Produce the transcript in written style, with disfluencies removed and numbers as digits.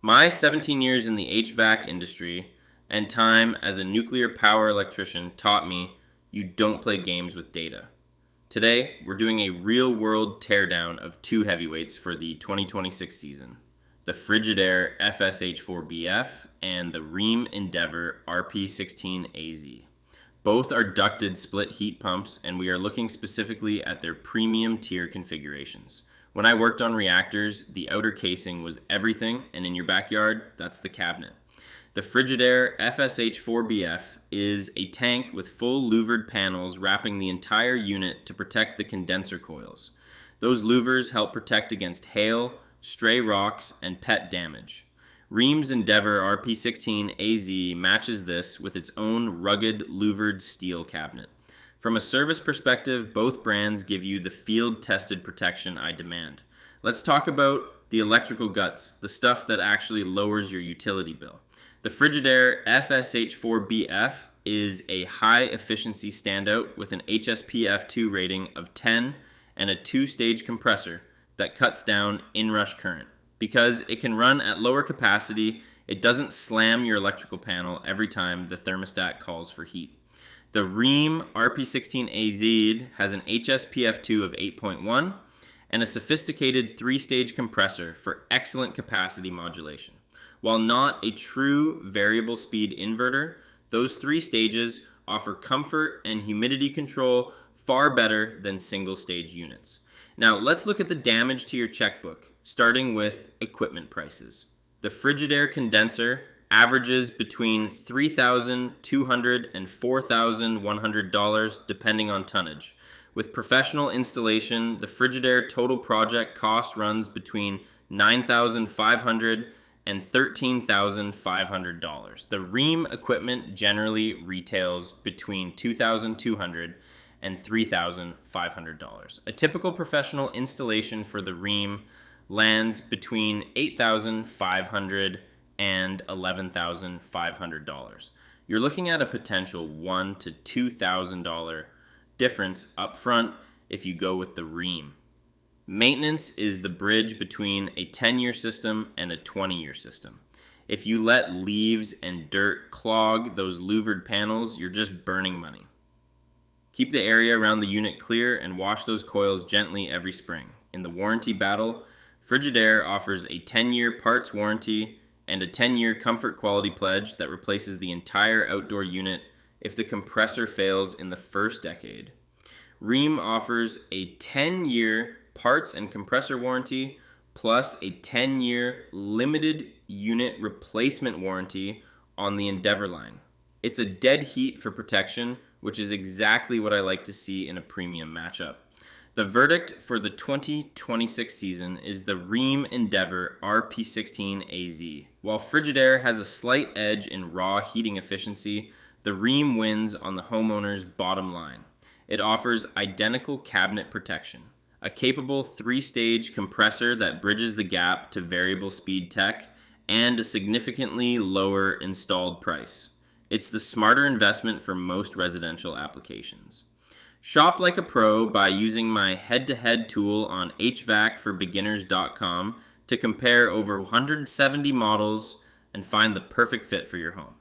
My 17 years in the HVAC industry and time as a nuclear power electrician taught me you don't play games with data. Today, we're doing a real-world teardown of two heavyweights for the 2026 season, the Frigidaire FSH4BF and the Rheem RP16AZ. Both are ducted split heat pumps, and we are looking specifically at their premium tier configurations. When I worked on reactors, the outer casing was everything, and in your backyard, that's the cabinet. The Frigidaire FSH4BF is a tank with full louvered panels wrapping the entire unit to protect the condenser coils. Those louvers help protect against hail, stray rocks, and pet damage. Rheem's RP16AZ matches this with its own rugged louvered steel cabinet. From a service perspective, both brands give you the field-tested protection I demand. Let's talk about the electrical guts, the stuff that actually lowers your utility bill. The Frigidaire FSH4BF is a high-efficiency standout with an HSPF2 rating of 10 and a 2-stage compressor that cuts down inrush current. Because it can run at lower capacity, it doesn't slam your electrical panel every time the thermostat calls for heat. The Rheem RP16AZ has an HSPF2 of 8.1 and a sophisticated 3-stage compressor for excellent capacity modulation. While not a true variable speed inverter, those 3 stages offer comfort and humidity control far better than single-stage units. Now let's look at the damage to your checkbook, starting with equipment prices. The Frigidaire condenser averages between $3,200 and $4,100 depending on tonnage. With professional installation, the Frigidaire total project cost runs between $9,500 and $13,500. The Rheem equipment generally retails between $2,200 and $3,500. A typical professional installation for the Rheem lands between $8,500 and $11,500. You're looking at a potential $1,000 to $2,000 difference up front if you go with the Rheem. Maintenance is the bridge between a 10-year system and a 20-year system. If you let leaves and dirt clog those louvered panels, you're just burning money. Keep the area around the unit clear and wash those coils gently every spring. In the warranty battle, Frigidaire offers a 10-year parts warranty and a 10-year comfort quality pledge that replaces the entire outdoor unit if the compressor fails in the first decade. Rheem offers a 10-year parts and compressor warranty plus a 10-year limited unit replacement warranty on the Endeavor line. It's a dead heat for protection, which is exactly what I like to see in a premium matchup. The verdict for the 2026 season is the Rheem Endeavor RP16AZ. While Frigidaire has a slight edge in raw heating efficiency, the Rheem wins on the homeowner's bottom line. It offers identical cabinet protection, a capable 3-stage compressor that bridges the gap to variable speed tech, and a significantly lower installed price. It's the smarter investment for most residential applications. Shop like a pro by using my head-to-head tool on HVACforbeginners.com to compare over 170 models and find the perfect fit for your home.